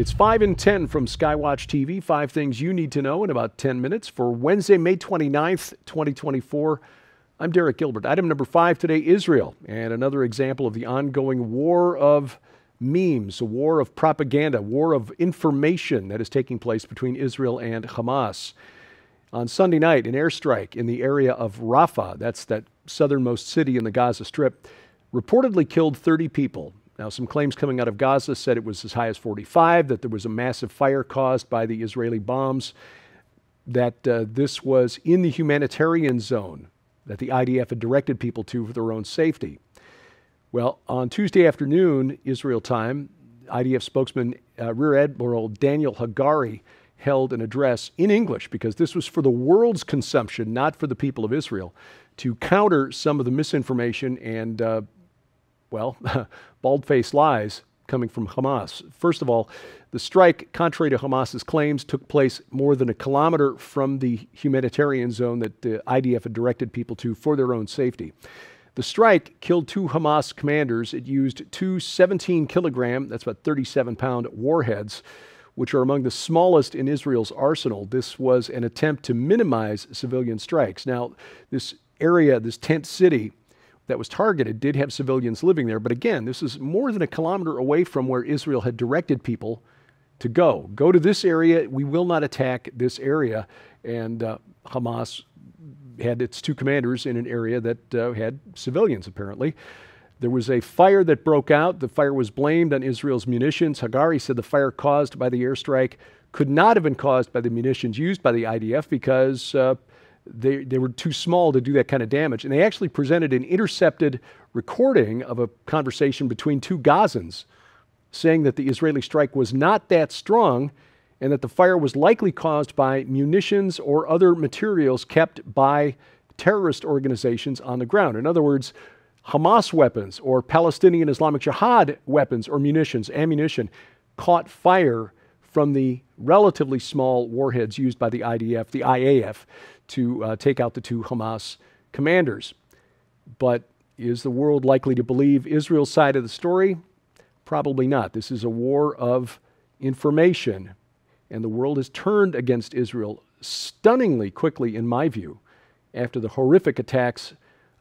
It's 5 and 10 from Skywatch TV. 5 things you need to know in about 10 minutes for Wednesday, May 29th, 2024. I'm Derek Gilbert. Item number 5 today, Israel, and another example of the ongoing war of memes, a war of propaganda, war of information that is taking place between Israel and Hamas. On Sunday night, an airstrike in the area of Rafah, that's that southernmost city in the Gaza Strip, reportedly killed 30 people. Now, some claims coming out of Gaza said it was as high as 45, that there was a massive fire caused by the Israeli bombs, that this was in the humanitarian zone that the IDF had directed people to for their own safety. Well, on Tuesday afternoon, Israel time, IDF spokesman Rear Admiral Daniel Hagari held an address in English, because this was for the world's consumption, not for the people of Israel, to counter some of the misinformation and bald-faced lies coming from Hamas. First of all, the strike, contrary to Hamas's claims, took place more than a kilometer from the humanitarian zone that the IDF had directed people to for their own safety. The strike killed 2 Hamas commanders. It used 2 17-kilogram, that's about 37-pound warheads, which are among the smallest in Israel's arsenal. This was an attempt to minimize civilian strikes. Now, this area, this tent city that was targeted, did have civilians living there. But again, this is more than a kilometer away from where Israel had directed people to go. Go to this area. We will not attack this area. And Hamas had its 2 commanders in an area that had civilians, apparently. There was a fire that broke out. The fire was blamed on Israel's munitions. Hagari said the fire caused by the airstrike could not have been caused by the munitions used by the IDF, because they were too small to do that kind of damage. And they actually presented an intercepted recording of a conversation between 2 Gazans, saying that the Israeli strike was not that strong and that the fire was likely caused by munitions or other materials kept by terrorist organizations on the ground. In other words, Hamas weapons or Palestinian Islamic Jihad weapons or ammunition caught fire from the relatively small warheads used by the IDF, the IAF, to take out the 2 Hamas commanders. But is the world likely to believe Israel's side of the story? Probably not. This is a war of information, and the world has turned against Israel stunningly quickly, in my view, after the horrific attacks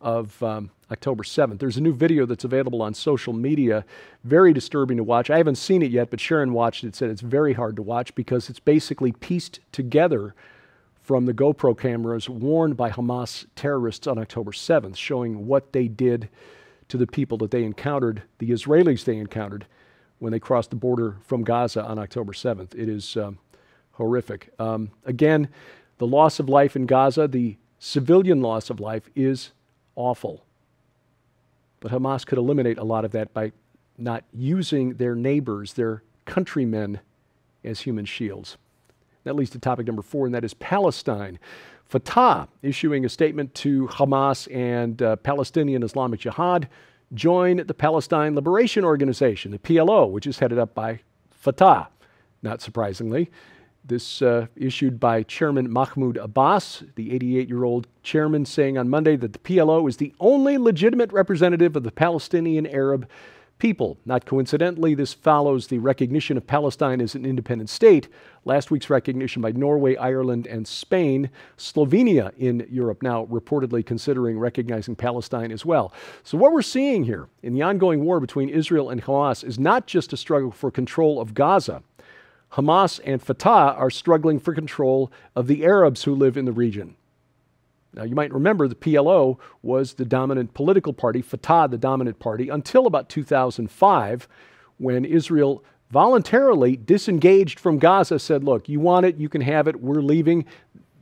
of October 7th. There's a new video that's available on social media, very disturbing to watch. I haven't seen it yet, but Sharon watched it, said it's very hard to watch because it's basically pieced together from the GoPro cameras worn by Hamas terrorists on October 7th, showing what they did to the people that they encountered, the Israelis they encountered, when they crossed the border from Gaza on October 7th. It is horrific. Again, the loss of life in Gaza, the civilian loss of life, is awful. But Hamas could eliminate a lot of that by not using their neighbors, their countrymen, as human shields. That leads to topic number 4, and that is Palestine. Fatah issuing a statement to Hamas and Palestinian Islamic Jihad join the Palestine Liberation Organization, the PLO, which is headed up by Fatah, not surprisingly. This issued by Chairman Mahmoud Abbas, the 88-year-old chairman, saying on Monday that the PLO is the only legitimate representative of the Palestinian Arab people. Not coincidentally, this follows the recognition of Palestine as an independent state, last week's recognition by Norway, Ireland, and Spain, Slovenia in Europe now reportedly considering recognizing Palestine as well. So what we're seeing here in the ongoing war between Israel and Hamas is not just a struggle for control of Gaza. Hamas and Fatah are struggling for control of the Arabs who live in the region. Now, you might remember the PLO was the dominant political party, Fatah the dominant party, until about 2005, when Israel voluntarily disengaged from Gaza, said, look, you want it, you can have it, we're leaving.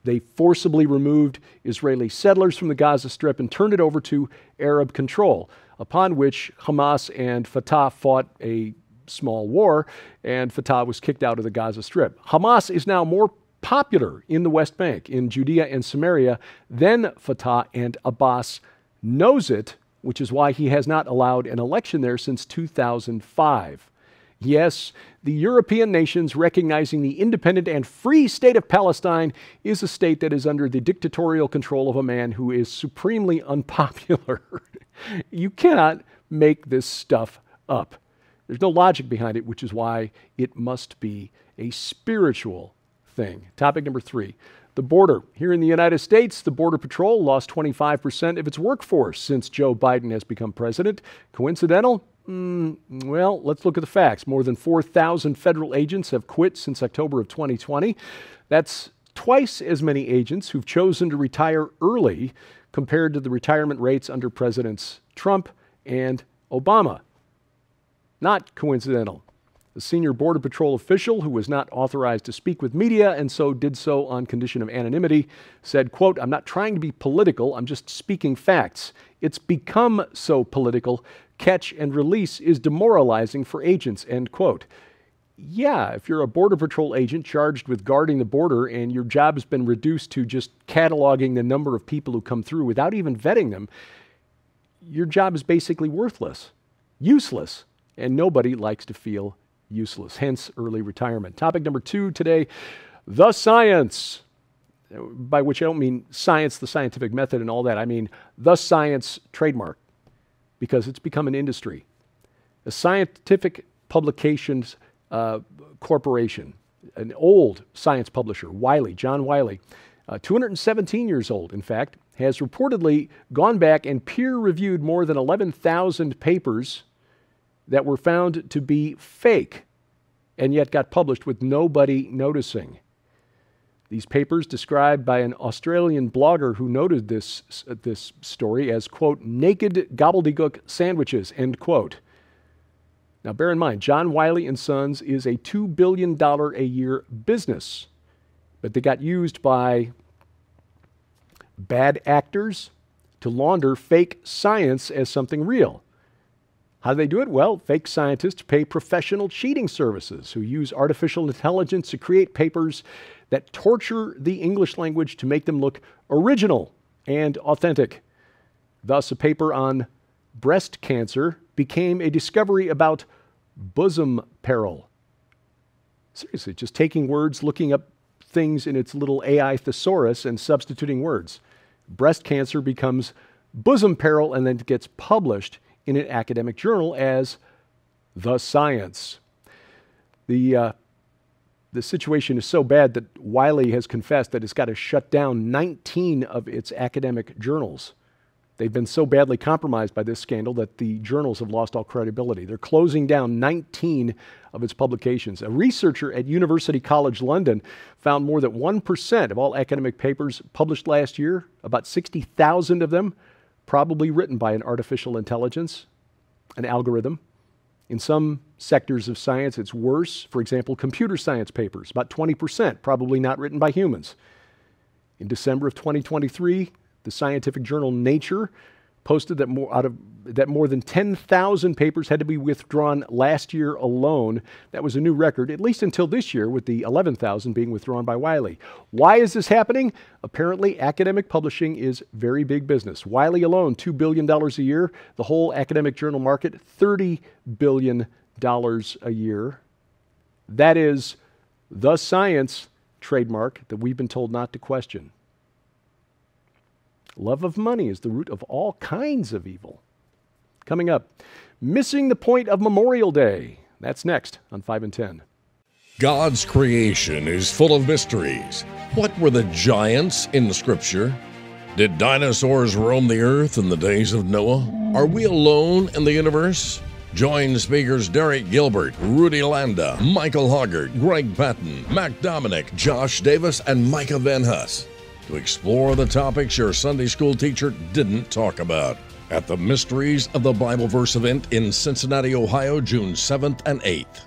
They forcibly removed Israeli settlers from the Gaza Strip and turned it over to Arab control, upon which Hamas and Fatah fought a small war, and Fatah was kicked out of the Gaza Strip. Hamas is now more popular in the West Bank, in Judea and Samaria, than Fatah, and Abbas knows it, which is why he has not allowed an election there since 2005. Yes, the European nations recognizing the independent and free state of Palestine is a state that is under the dictatorial control of a man who is supremely unpopular. You cannot make this stuff up. There's no logic behind it, which is why it must be a spiritual thing. Topic number 3, the border. Here in the United States, the Border Patrol lost 25% of its workforce since Joe Biden has become president. Coincidental? Well, let's look at the facts. More than 4,000 federal agents have quit since October of 2020. That's twice as many agents who've chosen to retire early compared to the retirement rates under Presidents Trump and Obama. Not coincidental. The senior Border Patrol official, who was not authorized to speak with media and so did so on condition of anonymity, said, quote, "I'm not trying to be political, I'm just speaking facts. It's become so political. Catch and release is demoralizing for agents," end quote. Yeah, if you're a Border Patrol agent charged with guarding the border and your job has been reduced to just cataloging the number of people who come through without even vetting them, your job is basically worthless, useless, and nobody likes to feel useless, hence early retirement. Topic number 2 today, the science, by which I don't mean science, the scientific method and all that. I mean the science trademark, because it's become an industry. A scientific publications corporation, an old science publisher, Wiley, John Wiley, 217 years old, in fact, has reportedly gone back and peer-reviewed more than 11,000 papers that were found to be fake and yet got published with nobody noticing. These papers, described by an Australian blogger who noted this story as, quote, "naked gobbledygook sandwiches," end quote. Now, bear in mind, John Wiley & Sons is a $2 billion a year business, but they got used by bad actors to launder fake science as something real. How do they do it? Well, fake scientists pay professional cheating services who use artificial intelligence to create papers that torture the English language to make them look original and authentic. Thus, a paper on breast cancer became a discovery about bosom peril. Seriously, just taking words, looking up things in its little AI thesaurus and substituting words. Breast cancer becomes bosom peril and then gets published in an academic journal as The Science. The situation is so bad that Wiley has confessed that it's got to shut down 19 of its academic journals. They've been so badly compromised by this scandal that the journals have lost all credibility. They're closing down 19 of its publications. A researcher at University College London found more than 1% of all academic papers published last year, about 60,000 of them, probably written by an artificial intelligence, an algorithm. In some sectors of science, it's worse. For example, computer science papers, about 20%, probably not written by humans. In December of 2023, the scientific journal Nature posted that more than 10,000 papers had to be withdrawn last year alone. That was a new record, at least until this year, with the 11,000 being withdrawn by Wiley. Why is this happening? Apparently, academic publishing is very big business. Wiley alone, $2 billion a year. The whole academic journal market, $30 billion a year. That is the science trademark that we've been told not to question. Love of money is the root of all kinds of evil. Coming up, missing the point of Memorial Day. That's next on 5 and 10. God's creation is full of mysteries. What were the giants in the Scripture? Did dinosaurs roam the earth in the days of Noah? Are we alone in the universe? Join speakers Derek Gilbert, Rudy Landa, Michael Hoggart, Greg Patton, Mac Dominic, Josh Davis, and Micah Van Huss to explore the topics your Sunday school teacher didn't talk about at the Mysteries of the Bible Verse event in Cincinnati, Ohio, June 7th and 8th.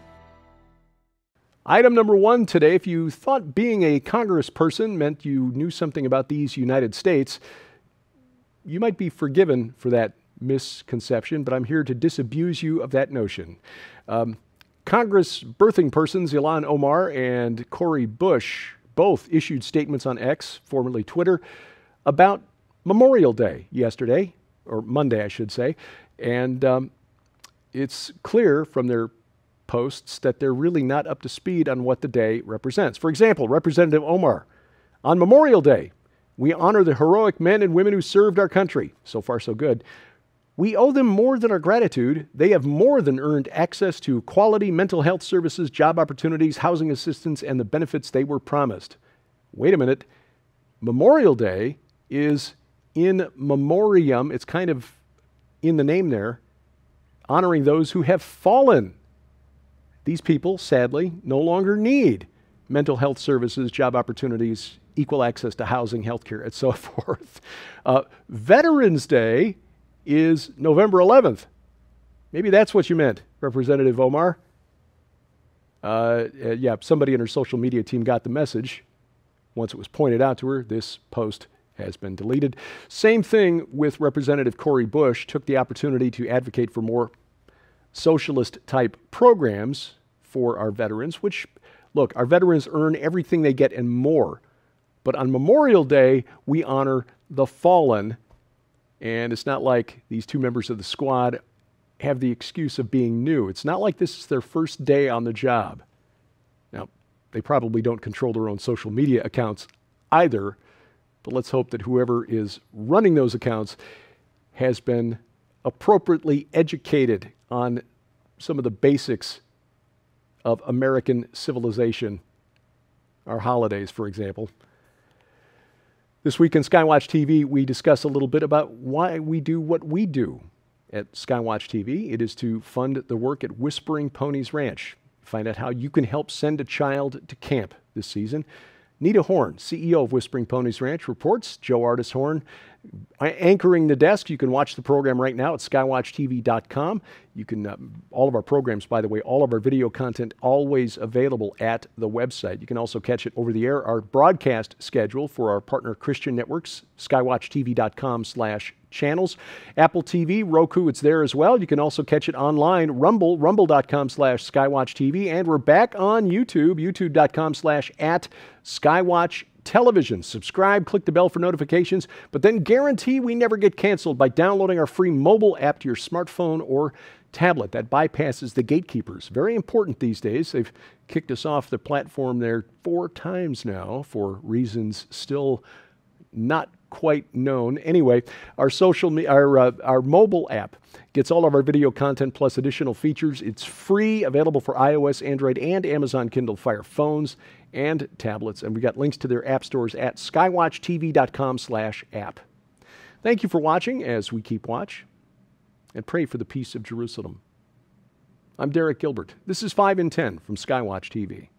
Item number 1 today, if you thought being a congressperson meant you knew something about these United States, you might be forgiven for that misconception, but I'm here to disabuse you of that notion. Congress birthing persons Ilhan Omar and Cori both issued statements on X, formerly Twitter, about Memorial Day yesterday, or Monday, I should say. And it's clear from their posts that they're really not up to speed on what the day represents. For example, Representative Omar, on Memorial Day, we honor the heroic men and women who served our country. So far, so good. We owe them more than our gratitude. They have more than earned access to quality mental health services, job opportunities, housing assistance, and the benefits they were promised. Wait a minute. Memorial Day is in memoriam. It's kind of in the name there, honoring those who have fallen. These people, sadly, no longer need mental health services, job opportunities, equal access to housing, healthcare, and so forth. Veterans Day is November 11th. Maybe that's what you meant, Representative Omar. Yeah, somebody in her social media team got the message. Once it was pointed out to her, this post has been deleted. Same thing with Representative Cori Bush, took the opportunity to advocate for more socialist-type programs for our veterans, which, look, our veterans earn everything they get and more. But on Memorial Day, we honor the fallen. And it's not like these two members of the squad have the excuse of being new. It's not like this is their first day on the job. Now, they probably don't control their own social media accounts either, but let's hope that whoever is running those accounts has been appropriately educated on some of the basics of American civilization, our holidays, for example. This week on Skywatch TV, we discuss a little bit about why we do what we do at Skywatch TV. It is to fund the work at Whispering Ponies Ranch. Find out how you can help send a child to camp this season. Nita Horn, CEO of Whispering Ponies Ranch, reports. Joe Artis Horn anchoring the desk. You can watch the program right now at skywatchtv.com. You can, all of our programs, by the way, all of our video content always available at the website. You can also catch it over the air. Our broadcast schedule for our partner Christian networks, skywatchtv.com/channels. Apple TV, Roku, it's there as well. You can also catch it online, rumble.com/skywatchtv. And we're back on YouTube, youtube.com/@skywatch television. Subscribe, click the bell for notifications, but then guarantee we never get canceled by downloading our free mobile app to your smartphone or tablet. That bypasses the gatekeepers. Very important these days. They've kicked us off the platform there 4 times now for reasons still not quite known. Anyway, our mobile app gets all of our video content plus additional features. It's free, available for iOS, Android, and Amazon Kindle Fire phones and tablets. And we got links to their app stores at skywatchtv.com/app. Thank you for watching as we keep watch and pray for the peace of Jerusalem. I'm Derek Gilbert. This is 5 in 10 from Skywatch TV.